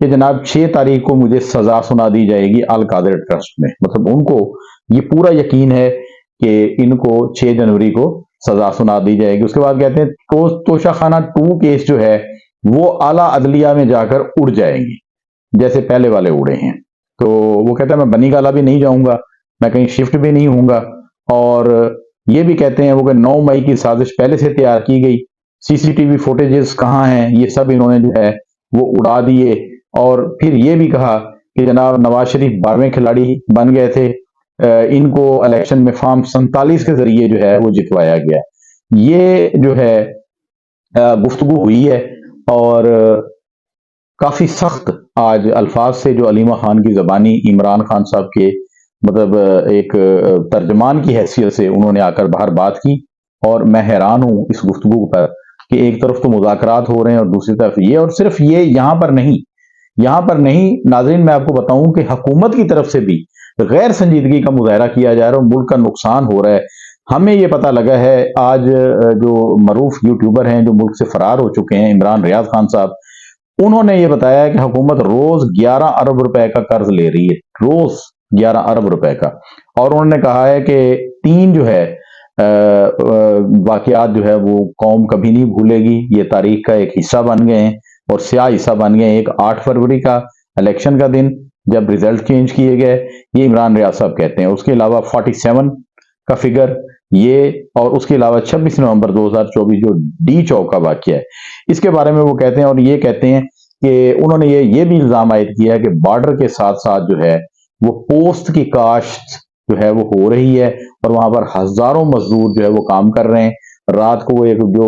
کہ جناب 6 تاریخ کو مجھے سزا سنا دی جائے گی القادر ٹرسٹ میں، مطلب ان کو یہ پورا یقین ہے کہ ان کو 6 جنوری کو سزا سنا دی جائے گی۔ اس کے بعد کہتے ہیں توشہ خانہ 2 کیس جو ہے وہ اعلیٰ عدلیہ میں جا کر اڑ جائیں گے جیسے پہلے والے اڑے ہیں۔ تو وہ کہتا ہے میں بنی گالہ بھی نہیں جاؤں گا، میں کہیں شفٹ بھی نہیں ہوں گا، اور یہ بھی کہتے ہیں وہ کہ 9 مئی کی سازش پہلے سے تیار کی گئی، سی سی ٹی وی فوٹیجز کہاں ہیں یہ سب انہوں نے جو ہے وہ اڑا دیے، اور پھر یہ بھی کہا کہ جناب نواز شریف 12ویں کھلاڑی بن گئے تھے، ان کو الیکشن میں فارم 47 کے ذریعے جو ہے وہ جتوایا گیا۔ یہ جو ہے گفتگو ہوئی ہے، اور کافی سخت آج الفاظ سے جو علیمہ خان کی زبانی عمران خان صاحب کے مطلب ایک ترجمان کی حیثیت سے انہوں نے آ کر باہر بات کی، اور میں حیران ہوں اس گفتگو پر کہ ایک طرف تو مذاکرات ہو رہے ہیں اور دوسری طرف یہ، اور صرف یہ یہاں پر نہیں ناظرین، میں آپ کو بتاؤں کہ حکومت کی طرف سے بھی غیر سنجیدگی کا مظاہرہ کیا جا رہا ہے اور ملک کا نقصان ہو رہا ہے۔ ہمیں یہ پتہ لگا ہے آج جو معروف یوٹیوبر ہیں جو ملک سے فرار ہو چکے ہیں، عمران ریاض خان صاحب، انہوں نے یہ بتایا کہ حکومت روز 11 ارب روپے کا قرض لے رہی ہے، روز 11 ارب روپے کا، اور انہوں نے کہا ہے کہ 3 جو ہے واقعات جو ہے وہ قوم کبھی نہیں بھولے گی، یہ تاریخ کا ایک حصہ بن گئے ہیں اور سیاہ حصہ بن گئے ہیں۔ ایک 8 فروری کا الیکشن کا دن جب ریزلٹ چینج کیے گئے، یہ عمران ریاض صاحب کہتے ہیں۔ اس کے علاوہ 47 کا فگر یہ، اور اس کے علاوہ 26 نومبر 2024 جو ڈی چوک کا واقعہ ہے، اس کے بارے میں وہ کہتے ہیں، اور یہ کہتے ہیں کہ انہوں نے یہ بھی الزام عائد کیا ہے کہ بارڈر کے ساتھ ساتھ جو ہے وہ پوسٹ کی کاشت جو ہے وہ ہو رہی ہے، اور وہاں پر ہزاروں مزدور جو ہے وہ کام کر رہے ہیں۔ رات کو ایک جو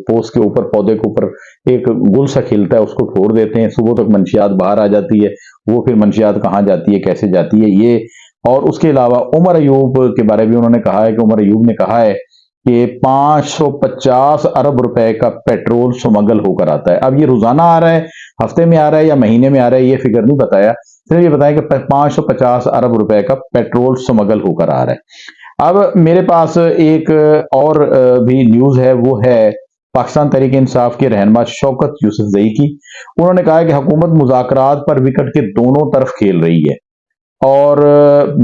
پوسٹ کے اوپر پودے کے اوپر ایک گل سا کھلتا ہے اس کو چھوڑ دیتے ہیں، صبح تک منشیات باہر آ جاتی ہے، وہ پھر منشیات کہاں جاتی ہے کیسے جاتی ہے یہ۔ اور اس کے علاوہ عمر ایوب کے بارے میں انہوں نے کہا ہے کہ عمر ایوب نے کہا ہے کہ 550 ارب روپے کا پیٹرول سمگل ہو کر آتا ہے۔ اب یہ روزانہ آ رہا ہے، ہفتے میں آ رہا ہے یا مہینے میں آ رہا ہے، یہ فگر نہیں بتایا، صرف یہ بتایا کہ 550 ارب روپے کا پیٹرول سمگل ہو کر آ رہا ہے۔ اب میرے پاس ایک اور بھی نیوز ہے، وہ ہے پاکستان تحریک انصاف کے رہنما شوکت یوسف زئی کی۔ انہوں نے کہا ہے کہ حکومت مذاکرات پر وکٹ کے دونوں طرف کھیل رہی ہے، اور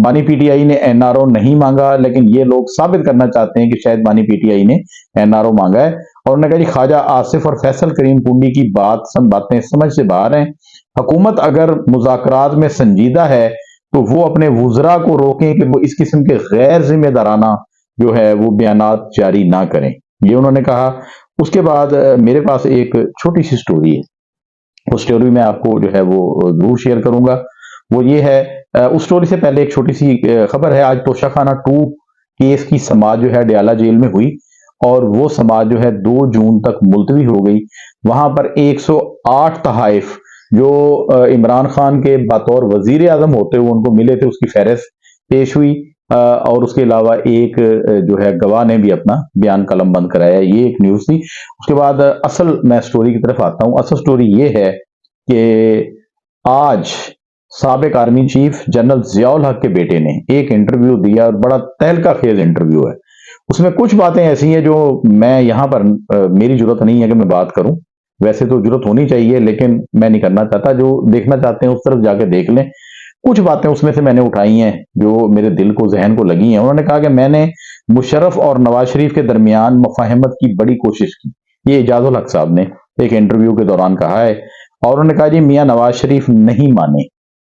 بانی پی ٹی آئی نے این آر او نہیں مانگا، لیکن یہ لوگ ثابت کرنا چاہتے ہیں کہ شاید بانی پی ٹی آئی نے این آر او مانگا ہے۔ اور انہوں نے کہا جی خواجہ آصف اور فیصل کریم کنڈی کی باتیں سمجھ سے باہر ہیں، حکومت اگر مذاکرات میں سنجیدہ ہے تو وہ اپنے وزراء کو روکیں کہ وہ اس قسم کے غیر ذمہ دارانہ جو ہے وہ بیانات جاری نہ کریں، یہ انہوں نے کہا۔ اس کے بعد میرے پاس ایک چھوٹی سی سٹوری ہے، اس سٹوری میں آپ کو جو ہے وہ ضرور شیئر کروں گا۔ وہ یہ ہے، اس سٹوری سے پہلے ایک چھوٹی سی خبر ہے۔ آج توشہ خانہ 2 کیس کی سماعت جو ہے ڈیالہ جیل میں ہوئی، اور وہ سماعت جو ہے 2 جون تک ملتوی ہو گئی۔ وہاں پر 108 تحائف جو عمران خان کے بطور وزیر اعظم ہوتے ہوئے ان کو ملے تھے، اس کی فہرست پیش ہوئی، اور اس کے علاوہ ایک جو ہے گواہ نے بھی اپنا بیان قلم بند کرایا۔ یہ ایک نیوز تھی۔ اس کے بعد اصل میں سٹوری کی طرف آتا ہوں۔ اصل سٹوری یہ ہے کہ آج سابق آرمی چیف جنرل ضیاء الحق کے بیٹے نے ایک انٹرویو دیا، اور بڑا تہلکہ خیز انٹرویو ہے۔ اس میں کچھ باتیں ایسی ہیں جو میں یہاں پر میری ضرورت نہیں ہے کہ میں بات کروں، ویسے تو ضرورت ہونی چاہیے لیکن میں نہیں کرنا چاہتا۔ جو دیکھنا چاہتے ہیں اس طرف جا کے دیکھ لیں۔ کچھ باتیں اس میں سے میں نے اٹھائی ہیں جو میرے دل کو ذہن کو لگی ہیں۔ انہوں نے کہا کہ میں نے مشرف اور نواز شریف کے درمیان مفاہمت کی بڑی کوشش کی، یہ اعجاز الحق صاحب نے ایک انٹرویو کے دوران کہا ہے۔ اور انہوں نے کہا جی میاں نواز شریف نہیں مانے،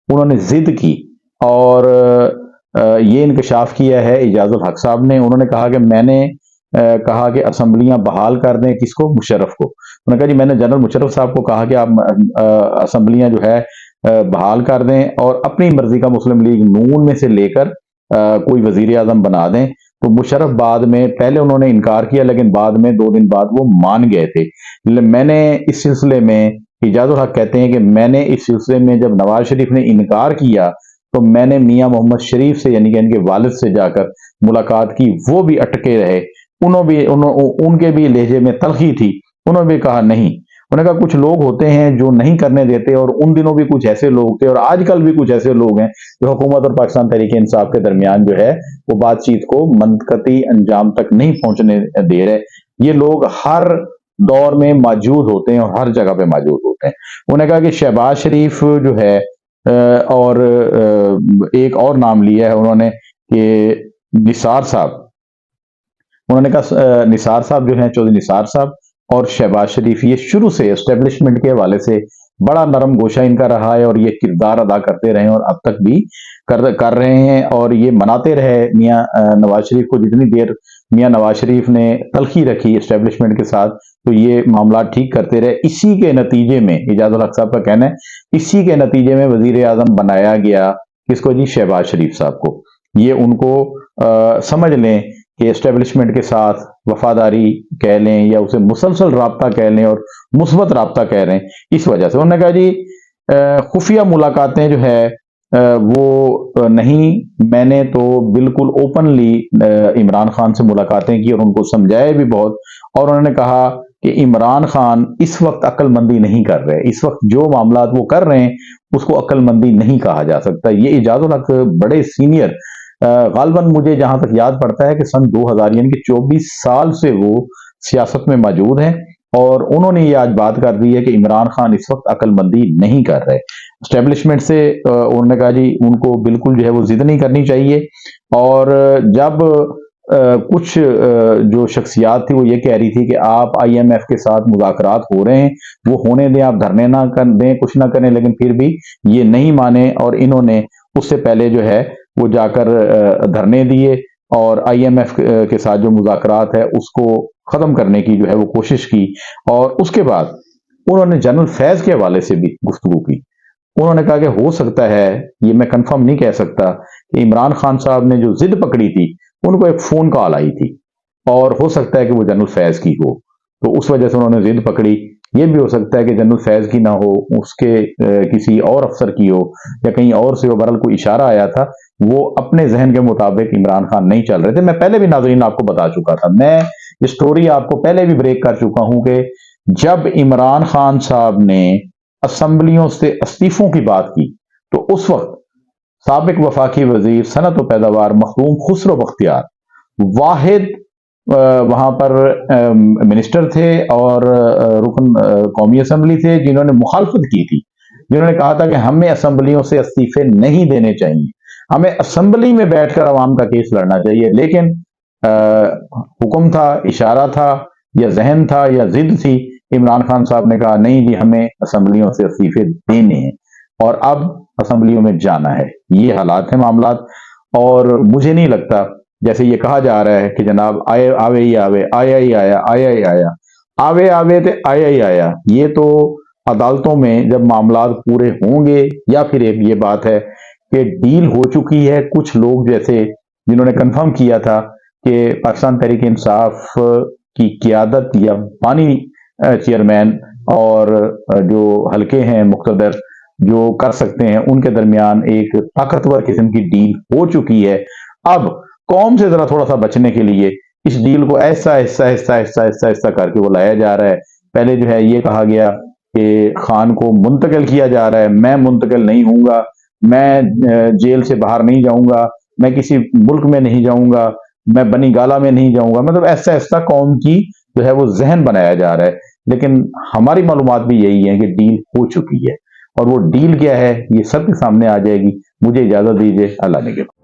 انہوں نے ضد کی، اور یہ انکشاف کیا ہے اعجاز الحق صاحب نے۔ انہوں نے کہا کہ میں نے کہا کہ اسمبلیاں بحال کر دیں، کس کو؟ مشرف کو۔ انہوں نے کہا جی میں نے جنرل مشرف صاحب کو کہا کہ آپ اسمبلیاں جو ہے بحال کر دیں اور اپنی مرضی کا مسلم لیگ نون میں سے لے کر کوئی وزیر اعظم بنا دیں۔ تو مشرف بعد میں، پہلے انہوں نے انکار کیا لیکن بعد میں 2 دن بعد وہ مان گئے تھے۔ میں نے اس سلسلے میں، اعجاز الحق کہتے ہیں کہ میں نے اس سلسلے میں جب نواز شریف نے انکار کیا تو میں نے میاں محمد شریف سے یعنی کہ ان کے والد سے جا کر ملاقات کی، وہ بھی اٹکے رہے، ان کے بھی لہجے میں تلخی تھی، انہوں نے بھی کہا نہیں۔ انہوں نے کہا کچھ لوگ ہوتے ہیں جو نہیں کرنے دیتے، اور ان دنوں بھی کچھ ایسے لوگ تھے اور آج کل بھی کچھ ایسے لوگ ہیں جو حکومت اور پاکستان تحریک انصاف کے درمیان جو ہے وہ بات چیت کو منطقی انجام تک نہیں پہنچنے دے رہے۔ یہ لوگ ہر دور میں موجود ہوتے ہیں اور ہر جگہ پہ موجود ہوتے ہیں۔ انہوں نے کہا کہ شہباز شریف جو ہے اور ایک اور نام لیا ہے انہوں نے کہ نثار صاحب، انہوں نے کہا نثار صاحب جو ہیں، چودھری نثار صاحب اور شہباز شریف، یہ شروع سے اسٹیبلشمنٹ کے حوالے سے بڑا نرم گوشہ ان کا رہا ہے اور یہ کردار ادا کرتے رہے اور اب تک بھی کر رہے ہیں، اور یہ مناتے رہے میاں نواز شریف کو۔ جتنی دیر میاں نواز شریف نے تلخی رکھی اسٹیبلشمنٹ کے ساتھ تو یہ معاملات ٹھیک کرتے رہے۔ اسی کے نتیجے میں اعجاز الحق صاحب کا کہنا ہے، اسی کے نتیجے میں وزیر اعظم بنایا گیا کس کو جی؟ شہباز شریف صاحب کو۔ یہ ان کو سمجھ لیں کہ اسٹیبلشمنٹ کے ساتھ وفاداری کہہ لیں یا اسے مسلسل رابطہ کہہ لیں اور مثبت رابطہ کہہ رہے ہیں، اس وجہ سے انہوں نے کہا جی خفیہ ملاقاتیں جو ہے وہ نہیں، میں نے تو بالکل اوپنلی عمران خان سے ملاقاتیں کی اور ان کو سمجھایا بھی بہت، اور انہوں نے کہا کہ عمران خان اس وقت عقل مندی نہیں کر رہے، اس وقت جو معاملات وہ کر رہے ہیں اس کو عقل مندی نہیں کہا جا سکتا۔ یہ اعجاز الحق بڑے سینئر، غالباً مجھے جہاں تک یاد پڑتا ہے کہ سن 2000 یعنی کہ 24 سال سے وہ سیاست میں موجود ہیں، اور انہوں نے یہ آج بات کر دی ہے کہ عمران خان اس وقت عقل مندی نہیں کر رہے اسٹیبلشمنٹ سے۔ انہوں نے کہا جی ان کو بالکل جو ہے وہ ضد نہیں کرنی چاہیے، اور جب کچھ جو شخصیات تھی وہ یہ کہہ رہی تھی کہ آپ آئی ایم ایف کے ساتھ مذاکرات ہو رہے ہیں، وہ ہونے دیں، آپ دھرنے نہ دیں، کچھ نہ کریں، لیکن پھر بھی یہ نہیں مانے اور انہوں نے اس سے پہلے جو ہے وہ جا کر دھرنے دیے اور آئی ایم ایف کے ساتھ جو مذاکرات ہے اس کو ختم کرنے کی جو ہے وہ کوشش کی، اور اس کے بعد انہوں نے جنرل فیض کے حوالے سے بھی گفتگو کی۔ انہوں نے کہا کہ ہو سکتا ہے، یہ میں کنفرم نہیں کہہ سکتا، کہ عمران خان صاحب نے جو ضد پکڑی تھی ان کو ایک فون کال آئی تھی اور ہو سکتا ہے کہ وہ جنرل فیض کی ہو، تو اس وجہ سے انہوں نے ضد پکڑی۔ یہ بھی ہو سکتا ہے کہ جنرل فیض کی نہ ہو، اس کے کسی اور افسر کی ہو یا کہیں اور سے ہو، بہرحال کوئی اشارہ آیا تھا، وہ اپنے ذہن کے مطابق عمران خان نہیں چل رہے تھے۔ میں پہلے بھی ناظرین آپ کو بتا چکا تھا، میں یہ سٹوری آپ کو پہلے بھی بریک کر چکا ہوں کہ جب عمران خان صاحب نے اسمبلیوں سے استعفوں کی بات کی تو اس وقت سابق وفاقی وزیر صنعت و پیداوار مخدوم خسرو بختیار واحد وہاں پر منسٹر تھے اور رکن قومی اسمبلی تھے جنہوں نے مخالفت کی تھی، جنہوں نے کہا تھا کہ ہمیں اسمبلیوں سے استعفے نہیں دینے چاہیے، ہمیں اسمبلی میں بیٹھ کر عوام کا کیس لڑنا چاہیے، لیکن حکم تھا، اشارہ تھا یا ذہن تھا یا ضد تھی، عمران خان صاحب نے کہا نہیں جی ہمیں اسمبلیوں سے استعفے دینے ہیں اور اب اسمبلیوں میں جانا ہے۔ یہ حالات ہیں معاملات، اور مجھے نہیں لگتا جیسے یہ کہا جا رہا ہے کہ جناب آوے ہی آوے، آیا ہی آیا، آیا ہی آیا، آوے آوے تے آیا ہی آیا، یہ تو عدالتوں میں جب معاملات پورے ہوں گے، یا پھر ایک یہ بات ہے کہ ڈیل ہو چکی ہے، کچھ لوگ جیسے جنہوں نے کنفرم کیا تھا کہ پاکستان تحریک انصاف کی قیادت یا بانی چیئرمین اور جو حلقے ہیں مقتدر جو کر سکتے ہیں ان کے درمیان ایک طاقتور قسم کی ڈیل ہو چکی ہے۔ اب قوم سے ذرا تھوڑا سا بچنے کے لیے اس ڈیل کو ایسا ایسا کر کے وہ لایا جا رہا ہے۔ پہلے جو ہے یہ کہا گیا کہ خان کو منتقل کیا جا رہا ہے، میں منتقل نہیں ہوں گا، میں جیل سے باہر نہیں جاؤں گا، میں کسی ملک میں نہیں جاؤں گا، میں بنی گالہ میں نہیں جاؤں گا، مطلب ایسا قوم کی جو ہے وہ ذہن بنایا جا رہا ہے۔ لیکن ہماری معلومات بھی یہی ہے کہ ڈیل ہو چکی ہے، اور وہ ڈیل کیا ہے یہ سب کے سامنے آ جائے گی۔ مجھے اجازت دیجیے، اللہ نگہبان۔